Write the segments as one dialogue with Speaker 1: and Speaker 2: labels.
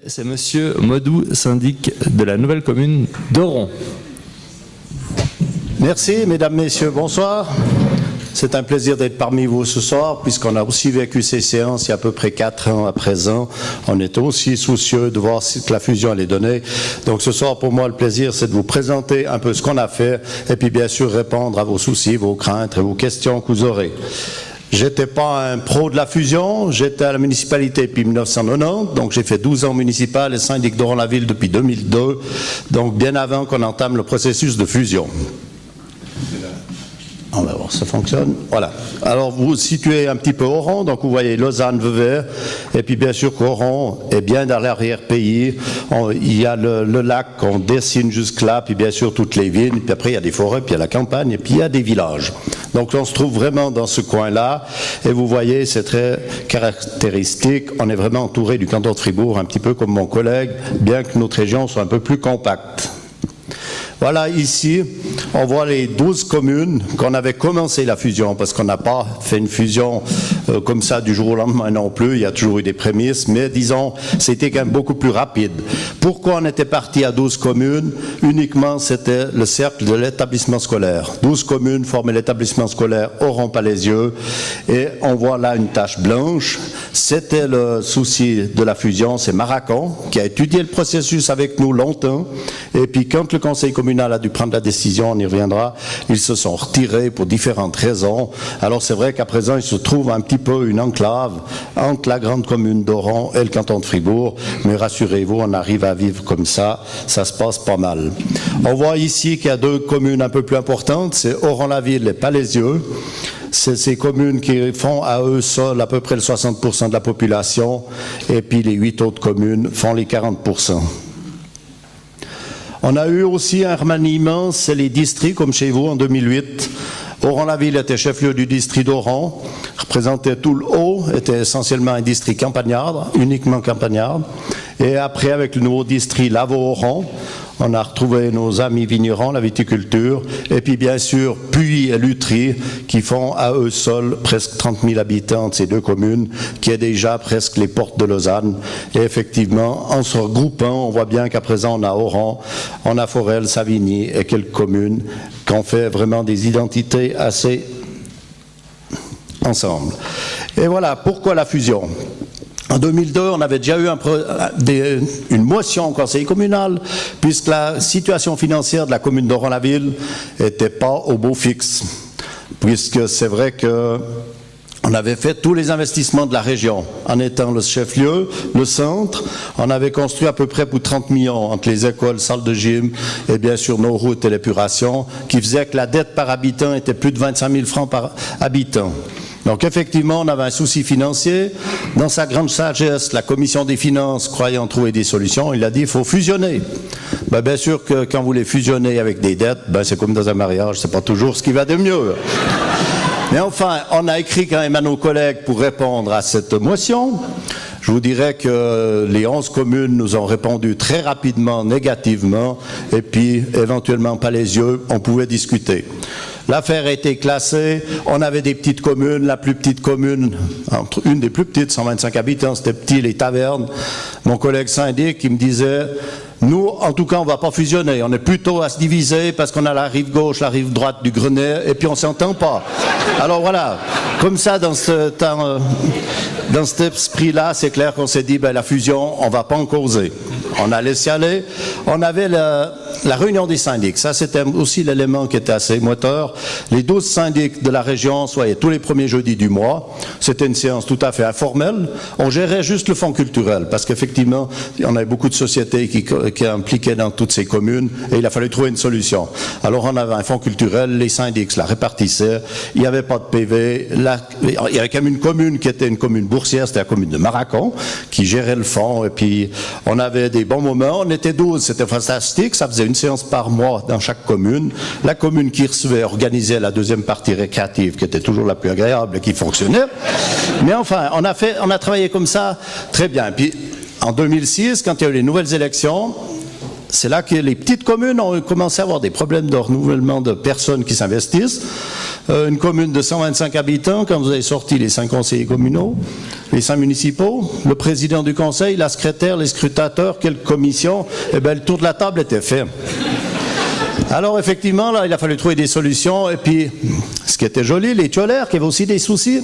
Speaker 1: c'est Monsieur Modou, syndic de la nouvelle commune d'Oron.
Speaker 2: Merci, mesdames, messieurs, bonsoir. C'est un plaisir d'être parmi vous ce soir, puisqu'on a aussi vécu ces séances il y a à peu près 4 ans à présent. On était aussi soucieux de voir si la fusion allait donner. Donc ce soir, pour moi, le plaisir, c'est de vous présenter un peu ce qu'on a fait, et puis bien sûr répondre à vos soucis, vos craintes et vos questions que vous aurez. J'étais pas un pro de la fusion, j'étais à la municipalité depuis 1990, donc j'ai fait 12 ans municipal et syndic d'Oron-la-Ville depuis 2002, donc bien avant qu'on entame le processus de fusion. On va voir si ça fonctionne. Voilà. Alors, vous situez un petit peu Oron, donc vous voyez Lausanne-Vevey, et puis bien sûr qu'Oron est bien dans l'arrière-pays. Il y a le lac qu'on dessine jusque là, puis bien sûr toutes les villes, puis après il y a des forêts, puis il y a la campagne, et puis il y a des villages. Donc on se trouve vraiment dans ce coin-là, et vous voyez, c'est très caractéristique. On est vraiment entouré du canton de Fribourg, un petit peu comme mon collègue, bien que notre région soit un peu plus compacte. Voilà, ici, on voit les 12 communes qu'on avait commencé la fusion, parce qu'on n'a pas fait une fusion comme ça du jour au lendemain non plus, il y a toujours eu des prémices, mais disons, c'était quand même beaucoup plus rapide. Pourquoi on était parti à 12 communes? Uniquement, c'était le cercle de l'établissement scolaire. 12 communes formaient l'établissement scolaire Oron-Palaisieux, et on voit là une tache blanche. C'était le souci de la fusion, c'est Maracan, qui a étudié le processus avec nous longtemps, et puis quand le conseil communal a dû prendre la décision, on y reviendra, ils se sont retirés pour différentes raisons. Alors c'est vrai qu'à présent, il se trouve un petit peu une enclave entre la grande commune d'Oron et le canton de Fribourg, mais rassurez-vous, on arrive à vivre comme ça se passe pas mal. On voit ici qu'il y a 2 communes un peu plus importantes, c'est Oron-la-Ville et Palaisieux. C'est ces communes qui font à eux seuls à peu près le 60% de la population, et puis les 8 autres communes font les 40%. On a eu aussi un remaniement, c'est les districts, comme chez vous en 2008. Oron-la-Ville était chef-lieu du district d'Oron, représentait tout le haut, était essentiellement un district campagnard, uniquement campagnard. Et après, avec le nouveau district Lavaux-Oron, on a retrouvé nos amis vignerons, la viticulture, et puis bien sûr Puy et Lutry, qui font à eux seuls presque 30 000 habitants de ces 2 communes, qui est déjà presque les portes de Lausanne. Et effectivement, en se regroupant, on voit bien qu'à présent on a Oron, on a Forel, Savigny et quelques communes qui ont fait vraiment des identités assez ensemble. Et voilà, pourquoi la fusion ? En 2002, on avait déjà eu une motion au conseil communal, puisque la situation financière de la commune d'Oron-la-Ville n'était pas au beau fixe. Puisque c'est vrai que on avait fait tous les investissements de la région, en étant le chef-lieu, le centre. On avait construit à peu près pour 30 millions entre les écoles, salles de gym et bien sûr nos routes et l'épuration, qui faisait que la dette par habitant était plus de 25 000 francs par habitant. Donc effectivement, on avait un souci financier. Dans sa grande sagesse, la commission des finances, croyant trouver des solutions, il a dit il faut fusionner. Bien sûr que quand vous les fusionnez avec des dettes, c'est comme dans un mariage, c'est pas toujours ce qui va de mieux. Mais enfin, on a écrit quand même à nos collègues pour répondre à cette motion. Je vous dirais que les 11 communes nous ont répondu très rapidement, négativement, et puis éventuellement Palaisieux, on pouvait discuter. L'affaire a été classée, on avait des petites communes, la plus petite commune, une des plus petites, 125 habitants, c'était petit, les Tavernes. Mon collègue syndic qui me disait, nous, en tout cas, on ne va pas fusionner, on est plutôt à se diviser parce qu'on a la rive gauche, la rive droite du Grenet, et puis on ne s'entend pas. Alors voilà, comme ça, dans cet esprit-là, c'est clair qu'on s'est dit, la fusion, on ne va pas en causer. On a laissé aller. On avait la réunion des syndics. Ça, c'était aussi l'élément qui était assez moteur. Les 12 syndics de la région soyaient tous les premiers jeudis du mois. C'était une séance tout à fait informelle. On gérait juste le fonds culturel parce qu'effectivement, on avait beaucoup de sociétés qui impliquaient dans toutes ces communes et il a fallu trouver une solution. Alors, on avait un fonds culturel. Les syndics la répartissaient. Il n'y avait pas de PV. Il y avait quand même une commune qui était une commune boursière. C'était la commune de Maracan qui gérait le fonds. Et puis, on avait des bons moments. On était 12. C'était fantastique. Ça faisait une séance par mois dans chaque commune. La commune qui recevait organisait la deuxième partie récréative qui était toujours la plus agréable et qui fonctionnait. Mais enfin, on a travaillé comme ça très bien. Puis en 2006, quand il y a eu les nouvelles élections, c'est là que les petites communes ont commencé à avoir des problèmes de renouvellement de personnes qui s'investissent. Une commune de 125 habitants, quand vous avez sorti les 5 conseillers communaux, les 5 municipaux, le président du conseil, la secrétaire, les scrutateurs, quelques commissions, eh bien, le tour de la table était fait. Alors effectivement, là, il a fallu trouver des solutions. Et puis, ce qui était joli, les Tiolaires, qui avaient aussi des soucis,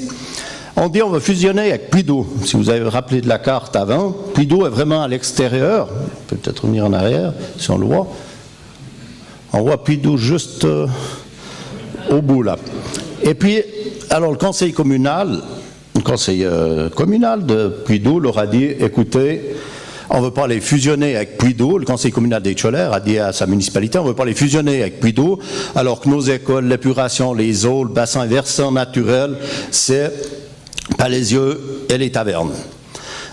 Speaker 2: on dit on va fusionner avec Puydou. Si vous avez rappelé de la carte avant, Puydou est vraiment à l'extérieur. On peut peut-être revenir en arrière, si on le voit. On voit Puydou juste au bout, là. Et puis, alors le conseil communal de Puydou leur a dit, écoutez, on ne veut pas les fusionner avec Puydou. Le conseil communal des Tiolaires a dit à sa municipalité, on ne veut pas les fusionner avec Puydou, alors que nos écoles, l'épuration, les eaux, le bassin versant naturel, c'est Palaisieux et les tavernes.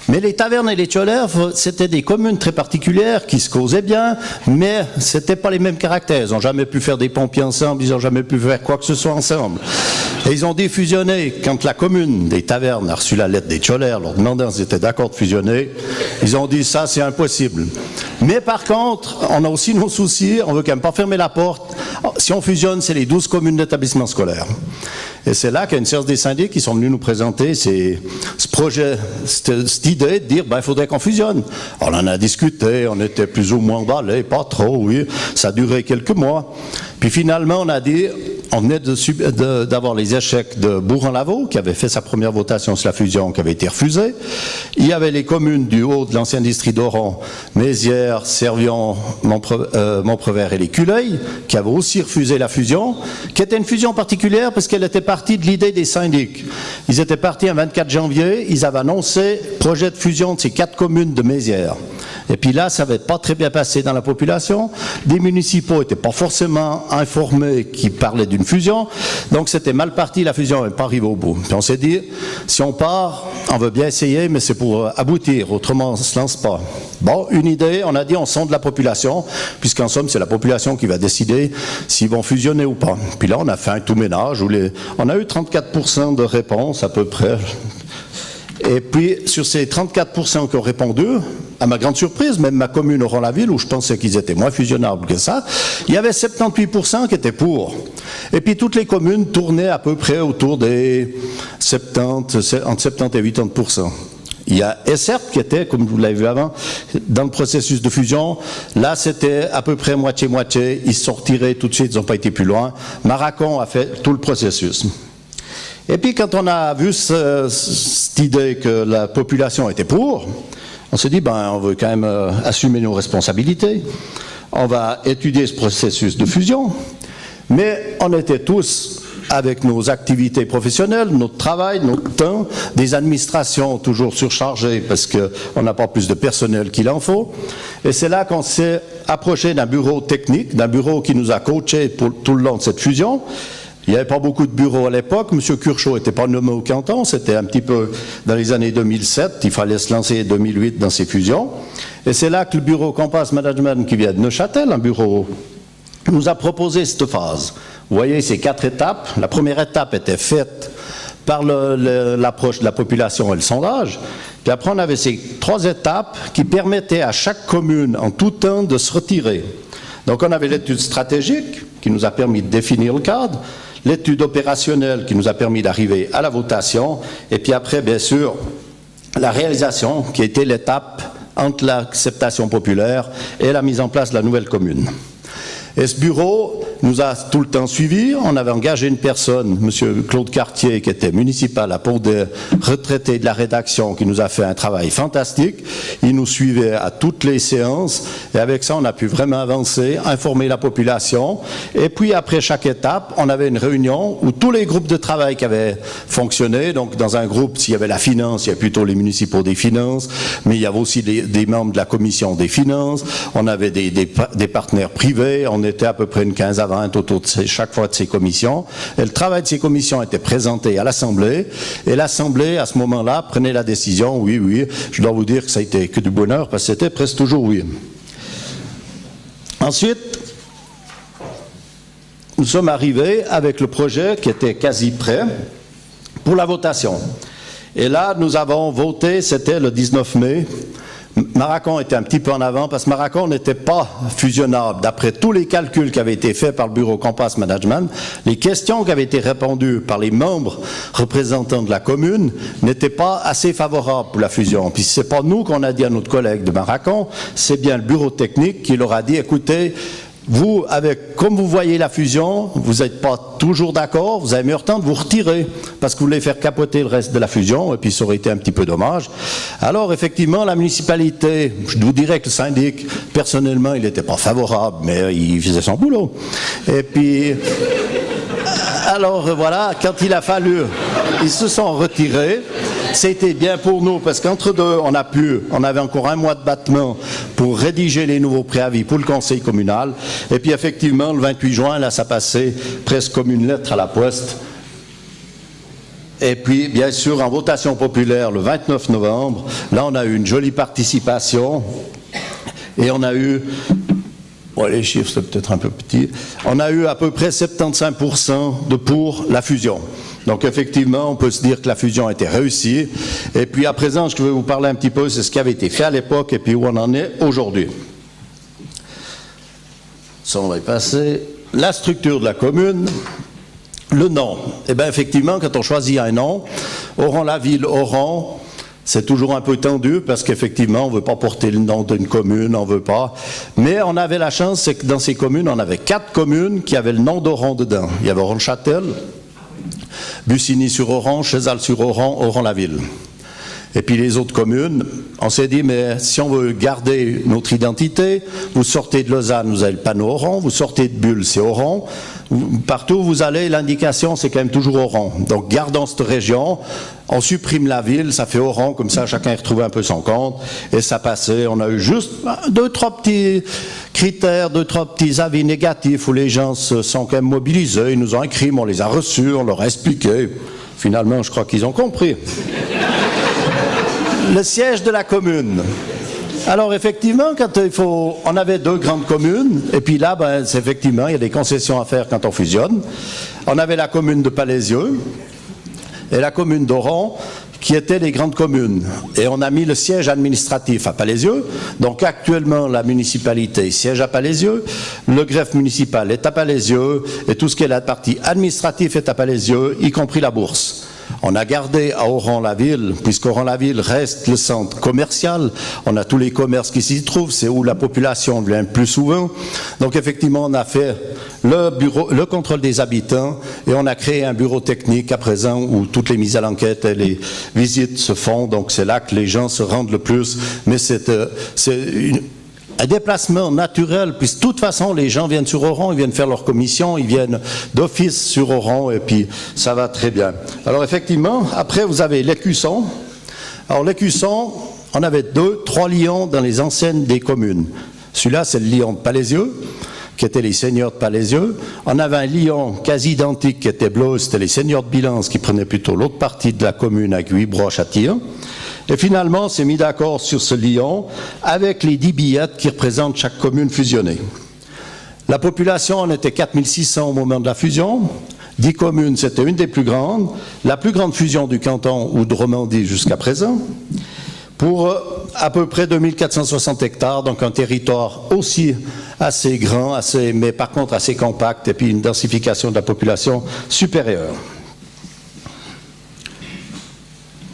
Speaker 2: Mais les tavernes et les Tiolaires, c'était des communes très particulières qui se causaient bien, mais ce n'étaient pas les mêmes caractères. Ils n'ont jamais pu faire des pompiers ensemble, ils n'ont jamais pu faire quoi que ce soit ensemble. Et ils ont dit fusionner. Quand la commune des tavernes a reçu la lettre des Tiolaires, leur demandant s'ils étaient d'accord de fusionner, ils ont dit ça, c'est impossible. Mais par contre, on a aussi nos soucis, on veut quand même pas fermer la porte. Si on fusionne, c'est les 12 communes d'établissement scolaire. Et c'est là qu'il y a une séance des syndics qui sont venus nous présenter ce projet, cette idée de dire, il faudrait qu'on fusionne. Alors, on en a discuté, on était plus ou moins emballés, pas trop, oui, ça a duré quelques mois. Puis finalement, on a dit, on venait d'avoir les échecs de Bourg-en-Lavaux, qui avait fait sa première votation sur la fusion, qui avait été refusée. Il y avait les communes du haut de l'ancien district d'Oran, Mézières, Servion, Montprevert et les Culeilles, qui avaient aussi refusé la fusion, qui était une fusion particulière parce qu'elle était partie de l'idée des syndics. Ils étaient partis un 24 janvier, ils avaient annoncé projet de fusion de ces 4 communes de Mézières. Et puis là, ça n'avait pas très bien passé dans la population. Des municipaux n'étaient pas forcément informés qui parlaient d'une fusion. Donc c'était mal parti, la fusion n'est pas arrivée au bout. Puis on s'est dit, si on part, on veut bien essayer, mais c'est pour aboutir, autrement on ne se lance pas. Bon, une idée, on a dit on sonde la population, puisqu'en somme c'est la population qui va décider s'ils vont fusionner ou pas. Puis là on a fait un tout ménage, où on a eu 34% de réponses à peu près. Et puis, sur ces 34% qui ont répondu, à ma grande surprise, même ma commune Oran-la-Ville, où je pensais qu'ils étaient moins fusionnables que ça, il y avait 78% qui étaient pour. Et puis, toutes les communes tournaient à peu près autour des entre 70 et 80%. Il y a Essert qui était, comme vous l'avez vu avant, dans le processus de fusion. Là, c'était à peu près moitié-moitié. Ils sortiraient tout de suite, ils n'ont pas été plus loin. Maracon a fait tout le processus. Et puis quand on a vu cette idée que la population était pour, on s'est dit, on veut quand même assumer nos responsabilités. On va étudier ce processus de fusion. Mais on était tous, avec nos activités professionnelles, notre travail, notre temps, des administrations toujours surchargées parce qu'on n'a pas plus de personnel qu'il en faut. Et c'est là qu'on s'est approché d'un bureau technique, d'un bureau qui nous a coachés pour tout le long de cette fusion. Il n'y avait pas beaucoup de bureaux à l'époque. M. Curchot n'était pas nommé au canton. C'était un petit peu dans les années 2007. Il fallait se lancer en 2008 dans ces fusions. Et c'est là que le bureau Compass Management, qui vient de Neuchâtel, un bureau, nous a proposé cette phase. Vous voyez ces 4 étapes. La première étape était faite par l'approche de la population et le sondage. Puis après, on avait ces 3 étapes qui permettaient à chaque commune, en tout temps, de se retirer. Donc on avait l'étude stratégique qui nous a permis de définir le cadre, l'étude opérationnelle qui nous a permis d'arriver à la votation, et puis après, bien sûr, la réalisation qui a été l'étape entre l'acceptation populaire et la mise en place de la nouvelle commune. Et ce bureau nous a tout le temps suivis. On avait engagé une personne, M. Claude Cartier, qui était municipal à Pont des retraités de la rédaction, qui nous a fait un travail fantastique. Il nous suivait à toutes les séances. Et avec ça, on a pu vraiment avancer, informer la population. Et puis, après chaque étape, on avait une réunion où tous les groupes de travail qui avaient fonctionné, donc dans un groupe, s'il y avait la finance, il y avait plutôt les municipaux des finances, mais il y avait aussi des membres de la commission des finances. On avait des partenaires privés. On était à peu près une 15 à 20 autour de chaque fois de ces commissions. Et le travail de ces commissions était présenté à l'Assemblée. Et l'Assemblée, à ce moment-là, prenait la décision, oui, je dois vous dire que ça a été que du bonheur, parce que c'était presque toujours oui. Ensuite, nous sommes arrivés avec le projet qui était quasi prêt pour la votation. Et là, nous avons voté, c'était le 19 mai. M. Maracan était un petit peu en avant parce que Maracan n'était pas fusionnable. D'après tous les calculs qui avaient été faits par le bureau Compass Management, les questions qui avaient été répondues par les membres représentants de la commune n'étaient pas assez favorables pour la fusion. Puis c'est pas nous qu'on a dit à notre collègue de Maracan, c'est bien le bureau technique qui leur a dit, écoutez, vous, comme vous voyez la fusion, vous n'êtes pas toujours d'accord, vous avez meilleur temps de vous retirer, parce que vous voulez faire capoter le reste de la fusion, et puis ça aurait été un petit peu dommage. Alors, effectivement, la municipalité, je vous dirais que le syndic, personnellement, il n'était pas favorable, mais il faisait son boulot. Et puis, alors voilà, quand il a fallu, ils se sont retirés. C'était bien pour nous, parce qu'entre deux, on avait encore un mois de battement pour rédiger les nouveaux préavis pour le conseil communal. Et puis effectivement, le 28 juin, là, ça passait presque comme une lettre à la poste. Et puis, bien sûr, en votation populaire, le 29 novembre, là, on a eu une jolie participation. Et on a eu... Bon, les chiffres, c'est peut-être un peu petit. On a eu à peu près 75% de pour la fusion. Donc, effectivement, on peut se dire que la fusion a été réussie. Et puis, à présent, je vais vous parler un petit peu, c'est ce qui avait été fait à l'époque et puis où on en est aujourd'hui. Ça, on va y passer. La structure de la commune, le nom. Eh bien, effectivement, quand on choisit un nom, Oron-la-Ville, Oron, c'est toujours un peu tendu parce qu'effectivement, on ne veut pas porter le nom d'une commune, on ne veut pas. Mais on avait la chance, c'est que dans ces communes, on avait 4 communes qui avaient le nom d'Oron dedans. Il y avait Oron-Châtel, Bussigny-sur-Oron, Chesalles-sur-Oron, Oron-la-Ville. Et puis les autres communes, on s'est dit, mais si on veut garder notre identité, vous sortez de Lausanne, vous avez le panneau Oron, vous sortez de Bulle, c'est Oron. Partout où vous allez, l'indication, c'est quand même toujours Oron. Donc, gardons cette région, on supprime la ville, ça fait Oron, comme ça, chacun y retrouve un peu son compte, et ça passait. On a eu juste 2-3 petits critères, 2-3 petits avis négatifs où les gens se sont quand même mobilisés, ils nous ont écrit, on les a reçus, on leur a expliqué. Finalement, je crois qu'ils ont compris. Le siège de la commune. Alors effectivement, on avait 2 grandes communes, et puis là, effectivement, il y a des concessions à faire quand on fusionne. On avait la commune de Palaisieux et la commune d'Oron, qui étaient les grandes communes. Et on a mis le siège administratif à Palaisieux. Donc actuellement, la municipalité siège à Palaisieux, le greffe municipal est à Palaisieux, et tout ce qui est la partie administrative est à Palaisieux, y compris la bourse. On a gardé à Oron-la-Ville, puisqu'Oron-la-Ville reste le centre commercial. On a tous les commerces qui s'y trouvent, c'est où la population vient plus souvent. Donc effectivement, on a fait le contrôle des habitants et on a créé un bureau technique à présent où toutes les mises à l'enquête et les visites se font. Donc c'est là que les gens se rendent le plus. Mais c'est un déplacement naturel, puisque de toute façon, les gens viennent sur Oron, ils viennent faire leur commission, ils viennent d'office sur Oron, et puis ça va très bien. Alors effectivement, après vous avez l'écusson. Alors l'écusson, on avait 2-3 lions dans les enseignes des communes. Celui-là, c'est le lion de Palaisieux, qui étaient les seigneurs de Palaisieux. On avait un lion quasi identique qui était bleu, c'était les seigneurs de Bilance, qui prenaient plutôt l'autre partie de la commune avec 8 broches à tir. Et finalement, on s'est mis d'accord sur ce lion avec les 10 billettes qui représentent chaque commune fusionnée. La population en était 4600 au moment de la fusion. 10 communes, c'était une des plus grandes. La plus grande fusion du canton ou de Romandie jusqu'à présent. Pour à peu près 2460 hectares, donc un territoire aussi assez grand, mais par contre assez compact, et puis une densification de la population supérieure.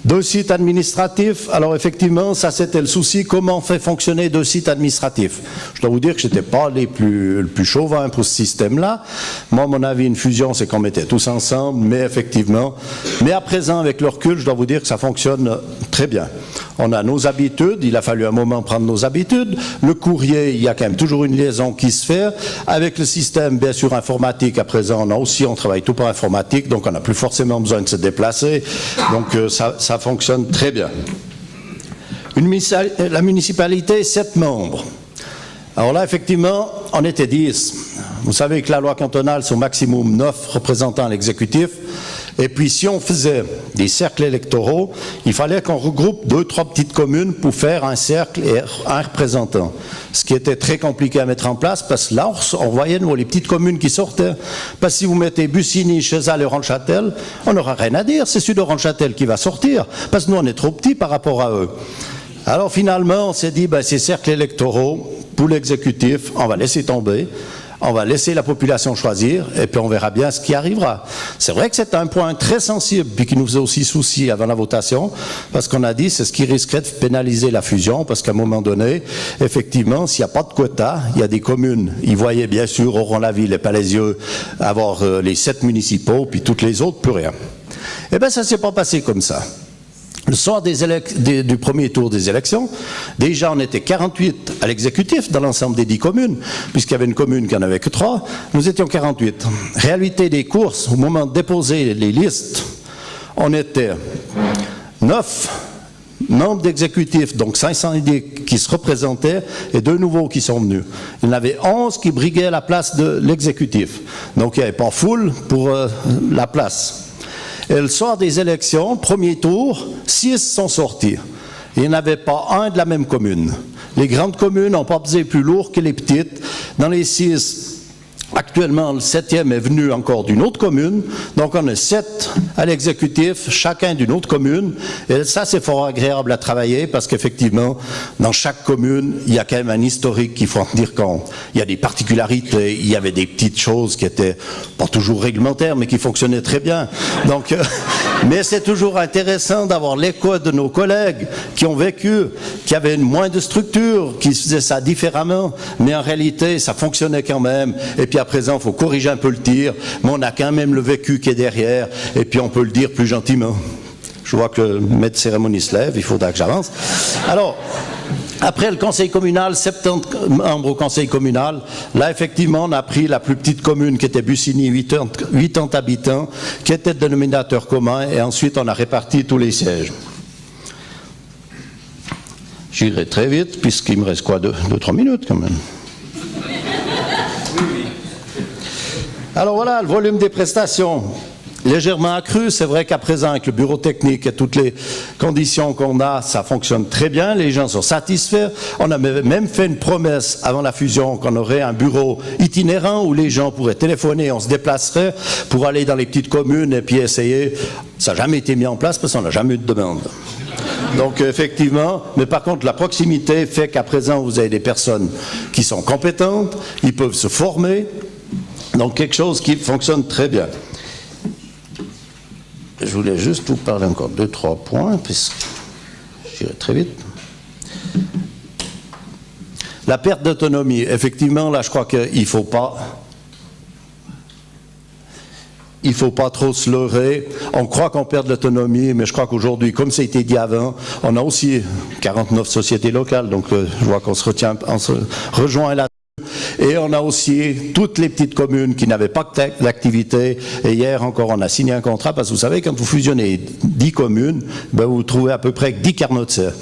Speaker 2: 2 sites administratifs. Alors effectivement, ça c'était le souci, comment on fait fonctionner 2 sites administratifs. Je dois vous dire que je n'étais pas le plus chauvin pour ce système-là. Moi, à mon avis, une fusion, c'est qu'on mettait tous ensemble, mais effectivement, mais à présent, avec le recul, je dois vous dire que ça fonctionne très bien. On a nos habitudes, il a fallu un moment prendre nos habitudes. Le courrier, il y a quand même toujours une liaison qui se fait. Avec le système, bien sûr, informatique, à présent, on travaille tout par informatique, donc on n'a plus forcément besoin de se déplacer. Donc ça fonctionne très bien. La municipalité, 7 membres. Alors là, effectivement, on était 10. Vous savez que la loi cantonale, c'est au maximum 9 représentants à l'exécutif. Et puis, si on faisait des cercles électoraux, il fallait qu'on regroupe 2-3 petites communes pour faire un cercle et un représentant. Ce qui était très compliqué à mettre en place, parce que là, on voyait, nous, les petites communes qui sortaient. Parce que si vous mettez Bussigny, Chesalles et Oron-Châtel, on n'aura rien à dire. C'est celui d'Oron-Châtel qui va sortir. Parce que nous, on est trop petits par rapport à eux. Alors finalement, on s'est dit, ces cercles électoraux, pour l'exécutif, on va laisser tomber. On va laisser la population choisir et puis on verra bien ce qui arrivera. C'est vrai que c'est un point très sensible puis qui nous faisait aussi souci avant la votation parce qu'on a dit c'est ce qui risquerait de pénaliser la fusion parce qu'à un moment donné, effectivement, s'il n'y a pas de quota, il y a des communes. Ils voyaient bien sûr Oron-la-Ville et Palaisieux avoir les 7 municipaux puis toutes les autres, plus rien. Eh bien, ça ne s'est pas passé comme ça. Le soir du premier tour des élections, déjà on était 48 à l'exécutif dans l'ensemble des 10 communes, puisqu'il y avait une commune qui n'en avait que 3, nous étions 48. Réalité des courses, au moment de déposer les listes, on était 9 membres d'exécutif, donc 500 idées qui se représentaient, et 2 nouveaux qui sont venus. Il y en avait 11 qui briguaient la place de l'exécutif. Donc il n'y avait pas foule pour la place. Et le soir des élections, premier tour, 6 sont sortis. Il n'y en avait pas un de la même commune. Les grandes communes n'ont pas pesé plus lourd que les petites. Dans les 6, actuellement, le 7e est venu encore d'une autre commune. Donc, on est 7 à l'exécutif, chacun d'une autre commune. Et ça, c'est fort agréable à travailler parce qu'effectivement, dans chaque commune, il y a quand même un historique qu'il faut en tenir compte. Il y a des particularités, il y avait des petites choses qui étaient pas toujours réglementaires, mais qui fonctionnaient très bien. Donc, mais c'est toujours intéressant d'avoir l'écho de nos collègues qui ont vécu, qui avaient moins de structure, qui faisaient ça différemment, mais en réalité, ça fonctionnait quand même. Et puis à présent, il faut corriger un peu le tir, mais on a quand même le vécu qui est derrière, et puis on peut le dire plus gentiment. Je vois que le maître de cérémonie se lève, il faudra que j'avance. Alors, après le conseil communal, 70 membres au conseil communal, là effectivement on a pris la plus petite commune qui était Bussigny, 80 habitants, qui était le dénominateur commun, et ensuite on a réparti tous les sièges. J'irai très vite, puisqu'il me reste quoi, 2-3 minutes quand même. Alors voilà, le volume des prestations, légèrement accru. C'est vrai qu'à présent, avec le bureau technique et toutes les conditions qu'on a, ça fonctionne très bien. Les gens sont satisfaits. On a même fait une promesse avant la fusion qu'on aurait un bureau itinérant où les gens pourraient téléphoner, on se déplacerait pour aller dans les petites communes et puis essayer. Ça n'a jamais été mis en place parce qu'on n'a jamais eu de demande. Donc effectivement, mais par contre la proximité fait qu'à présent vous avez des personnes qui sont compétentes, ils peuvent se former. Donc quelque chose qui fonctionne très bien. Je voulais juste vous parler encore 2-3 points, puisque j'irai très vite. La perte d'autonomie, effectivement, là je crois qu'il ne faut pas trop se leurrer. On croit qu'on perd de l'autonomie, mais je crois qu'aujourd'hui, comme ça a été dit avant, on a aussi 49 sociétés locales, donc je vois qu'on se rejoint là. Et on a aussi toutes les petites communes qui n'avaient pas d'activité. Et hier encore, on a signé un contrat parce que vous savez, quand vous fusionnez 10 communes, ben vous trouvez à peu près 10 carnets de serre.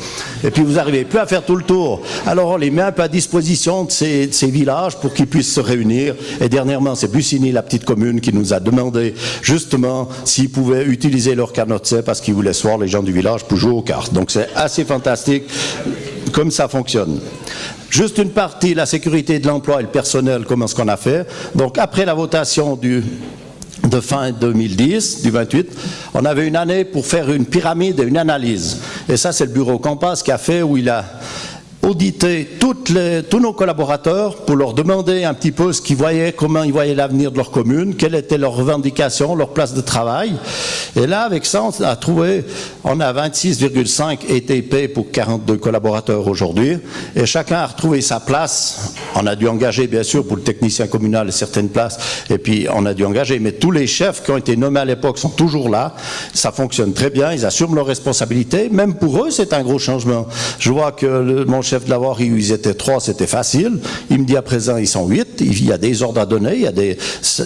Speaker 2: Et puis vous n'arrivez plus à faire tout le tour. Alors on les met un peu à disposition de ces villages pour qu'ils puissent se réunir. Et dernièrement, c'est Bussigny, la petite commune, qui nous a demandé justement s'ils pouvaient utiliser leur carnet de serre parce qu'ils voulaient se voir les gens du village pour jouer aux cartes. Donc c'est assez fantastique comme ça fonctionne. Juste une partie, la sécurité de l'emploi et le personnel, comment est-ce qu'on a fait. Donc après la votation de fin 2010, du 28, on avait une année pour faire une pyramide et une analyse. Et ça, c'est le bureau Compass qui a fait, où il a audité tous nos collaborateurs pour leur demander un petit peu ce qu'ils voyaient, comment ils voyaient l'avenir de leur commune, quelles étaient leurs revendications, leur place de travail. Et là, avec ça, on a trouvé, on a 26,5 ETP pour 42 collaborateurs aujourd'hui, et chacun a retrouvé sa place. On a dû engager, bien sûr, pour le technicien communal, certaines places, et puis on a dû engager, mais tous les chefs qui ont été nommés à l'époque sont toujours là. Ça fonctionne très bien, ils assument leurs responsabilités. Même pour eux, c'est un gros changement. Je vois que mon chef de la Voirie, ils étaient 3, c'était facile. Il me dit à présent, ils sont 8. Il y a des ordres à donner,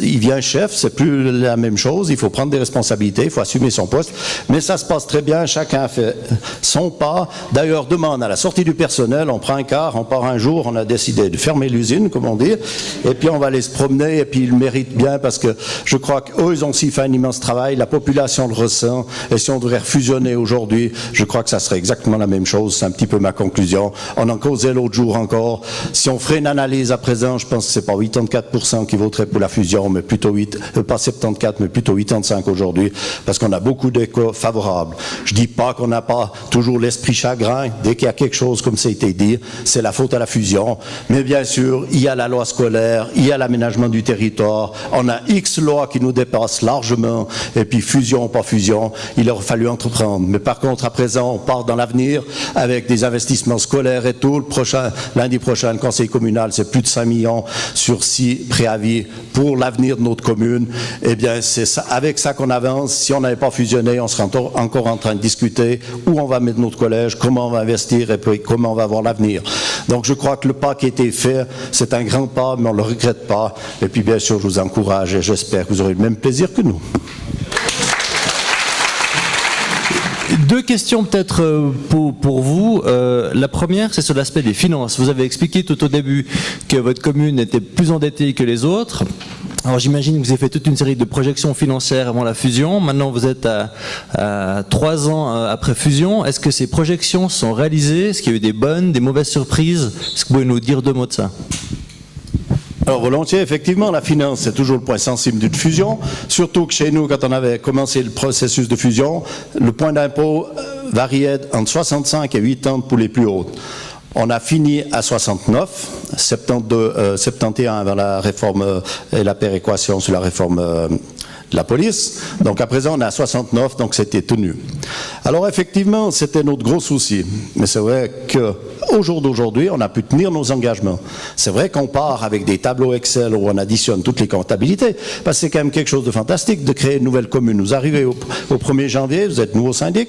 Speaker 2: il vient un chef, c'est plus la même chose. Il faut prendre des responsabilités, il faut assumer son poste. Mais ça se passe très bien, chacun a fait son pas. D'ailleurs, demain, à la sortie du personnel, on prend un car, on part un jour, on a décidé de fermer l'usine, comme on dit, et puis on va aller se promener, et puis ils le méritent bien, parce que je crois qu'eux, ils ont aussi fait un immense travail, la population le ressent, et si on devrait fusionner aujourd'hui, je crois que ça serait exactement la même chose, c'est un petit peu ma conclusion. On en causait l'autre jour encore. Si on ferait une analyse à présent, je pense que c'est pas 84% qui voteraient pour la fusion, mais plutôt pas 74, mais plutôt 85 aujourd'hui, parce qu'on a beaucoup d'échos favorables. Je dis pas qu'on n'a pas toujours l'esprit chagrin. Dès qu'il y a quelque chose, comme ça a été dit, c'est la faute à la fusion. Mais bien sûr, il y a la loi scolaire, il y a l'aménagement du territoire. On a X lois qui nous dépassent largement. Et puis, fusion ou pas fusion, il aurait fallu entreprendre. Mais par contre, à présent, on part dans l'avenir avec des investissements scolaires et tout. Lundi prochain, le conseil communal, c'est plus de 5 millions sur 6 préavis pour l'avenir de notre commune. Eh bien, c'est ça, avec ça qu'on avance. Si on n'avait pas fusionné, on serait encore en train de discuter où on va mettre notre collège, comment on va investir et puis comment on va voir l'avenir. Donc, je crois que le pas qui a été fait, c'est un grand pas, mais on ne le regrette pas. Et puis, bien sûr, je vous encourage et j'espère que vous aurez le même plaisir que nous.
Speaker 1: Deux questions peut-être pour vous. La première, c'est sur l'aspect des finances. Vous avez expliqué tout au début que votre commune était plus endettée que les autres. Alors j'imagine que vous avez fait toute une série de projections financières avant la fusion. Maintenant vous êtes à 3 ans après fusion. Est-ce que ces projections sont réalisées? Est-ce qu'il y a eu des bonnes, des mauvaises surprises? Est-ce que vous pouvez nous dire 2 mots de ça?
Speaker 2: Alors volontiers, effectivement, la finance, c'est toujours le point sensible d'une fusion, surtout que chez nous, quand on avait commencé le processus de fusion, le point d'impôt variait entre 65 et 80 pour les plus hautes. On a fini à 69, 71 vers la réforme et la péréquation sur la réforme de la police. Donc à présent, on est à 69, donc c'était tenu. Alors effectivement, c'était notre gros souci. Mais c'est vrai qu'au jour d'aujourd'hui, on a pu tenir nos engagements. C'est vrai qu'on part avec des tableaux Excel où on additionne toutes les comptabilités, parce que c'est quand même quelque chose de fantastique de créer une nouvelle commune. Vous arrivez au 1er janvier, vous êtes nouveau syndic,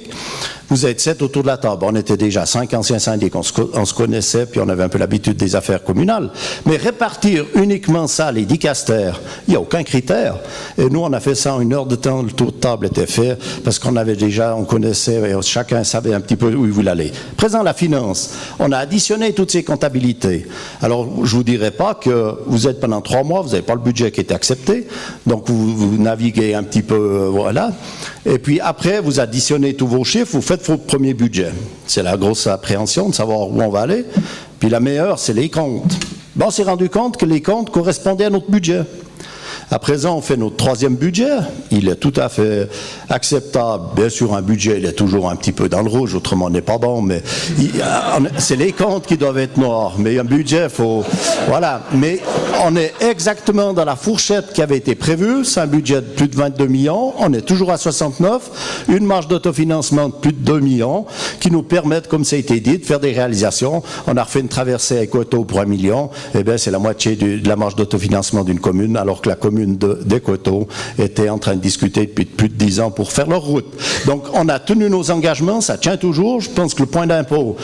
Speaker 2: vous êtes 7 autour de la table. On était déjà 5 anciens syndics, on se connaissait, puis on avait un peu l'habitude des affaires communales. Mais répartir uniquement ça, les dicastères, il n'y a aucun critère. Et nous, on a fait ça en 1 heure de temps, le tour de table était fait, parce qu'on avait déjà, on connaissait, et chacun savait un petit peu où il voulait aller. Présent la finance, on a additionné toutes ces comptabilités. Alors, je vous dirais pas que vous êtes pendant 3 mois, vous n'avez pas le budget qui était accepté, donc vous naviguez un petit peu, voilà. Et puis après, vous additionnez tous vos chiffres, vous faites votre premier budget. C'est la grosse appréhension de savoir où on va aller. Puis la meilleure, c'est les comptes. Bon, on s'est rendu compte que les comptes correspondaient à notre budget. À présent, on fait notre 3e budget. Il est tout à fait acceptable. Bien sûr, un budget, il est toujours un petit peu dans le rouge, autrement, on n'est pas bon. Mais c'est les comptes qui doivent être noirs. Mais un budget, faut... Voilà. Mais on est exactement dans la fourchette qui avait été prévue. C'est un budget de plus de 22 millions. On est toujours à 69. Une marge d'autofinancement de plus de 2 millions qui nous permettent, comme ça a été dit, de faire des réalisations. On a refait une traversée à Écoto pour 1 million. Eh bien, c'est la moitié de la marge d'autofinancement d'une commune, alors que la commune d'Écoto était en train de discuter depuis plus de 10 ans pour faire leur route. Donc, on a tenu nos engagements, ça tient toujours. Je pense que le point d'impôt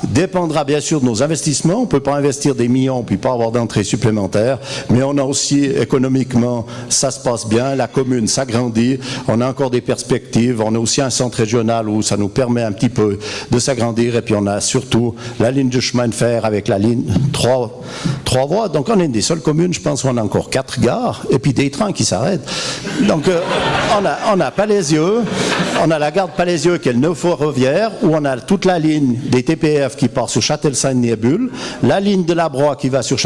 Speaker 2: dépendra bien sûr de nos investissements. On ne peut pas investir des millions puis pas avoir d'entrée supplémentaire, mais on a aussi, économiquement, ça se passe bien, la commune s'agrandit, on a encore des perspectives, on a aussi un centre régional où ça nous permet un petit peu de s'agrandir, et puis on a surtout la ligne de chemin de fer avec la ligne 3 voies. Donc, on est une des seules communes, je pense, où on a encore 4 gares, et puis des trains qui s'arrêtent. Donc, on a Palaisieux, on a la gare de Palaisieux qui est le nœud ferroviaire, où on a toute la ligne des TPF qui part sur Châtel-Saint-Denis et Bulle, la ligne de la Broye qui va sur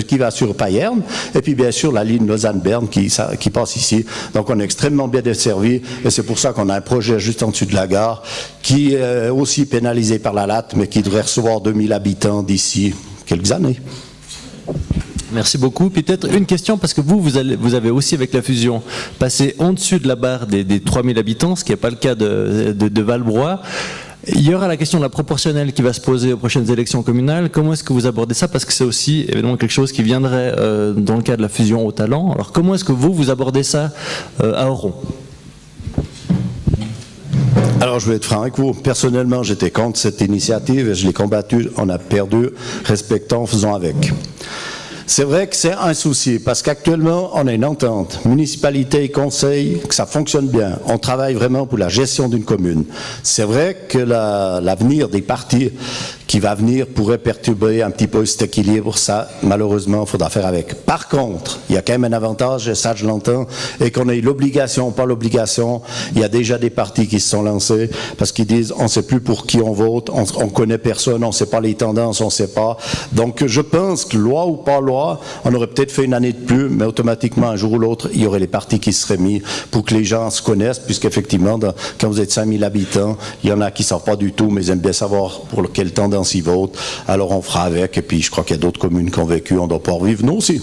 Speaker 2: qui va sur Payerne, et puis bien sûr la ligne Lausanne-Berne qui passe ici. Donc, on est extrêmement bien desservi, et c'est pour ça qu'on a un projet juste en dessus de la gare qui est aussi pénalisé par la latte, mais qui devrait recevoir 2000 habitants d'ici quelques années.
Speaker 1: Merci beaucoup. Peut-être une question, parce que vous avez aussi, avec la fusion, passé en dessus de la barre des 3000 habitants, ce qui n'est pas le cas de Valbroye. Il y aura la question de la proportionnelle qui va se poser aux prochaines élections communales. Comment est-ce que vous abordez ça? Parce que c'est aussi évidemment quelque chose qui viendrait dans le cas de la fusion au talent. Alors comment est-ce que vous abordez ça à Oron?
Speaker 2: Alors, je vais être franc avec vous. Personnellement, j'étais contre cette initiative et je l'ai combattue. On a perdu, respectant, faisant avec. C'est vrai que c'est un souci, parce qu'actuellement, on a une entente, municipalité et conseil, que ça fonctionne bien. On travaille vraiment pour la gestion d'une commune. C'est vrai que l'avenir des partis qui va venir pourrait perturber un petit peu cet équilibre. Ça, malheureusement, il faudra faire avec. Par contre, il y a quand même un avantage, et ça je l'entends, et qu'on ait l'obligation ou pas l'obligation, il y a déjà des partis qui se sont lancés parce qu'ils disent on ne sait plus pour qui on vote, on connaît personne, on ne sait pas les tendances, on ne sait pas. Donc je pense que loi ou pas loi, on aurait peut-être fait une année de plus, mais automatiquement un jour ou l'autre, il y aurait les partis qui seraient mis pour que les gens se connaissent, puisqu'effectivement, quand vous êtes 5000 habitants, il y en a qui ne savent pas du tout, mais ils aiment bien savoir pour quelle tendance ils votent. Alors on fera avec, et puis je crois qu'il y a d'autres communes qui ont vécu, on doit pouvoir vivre nous aussi.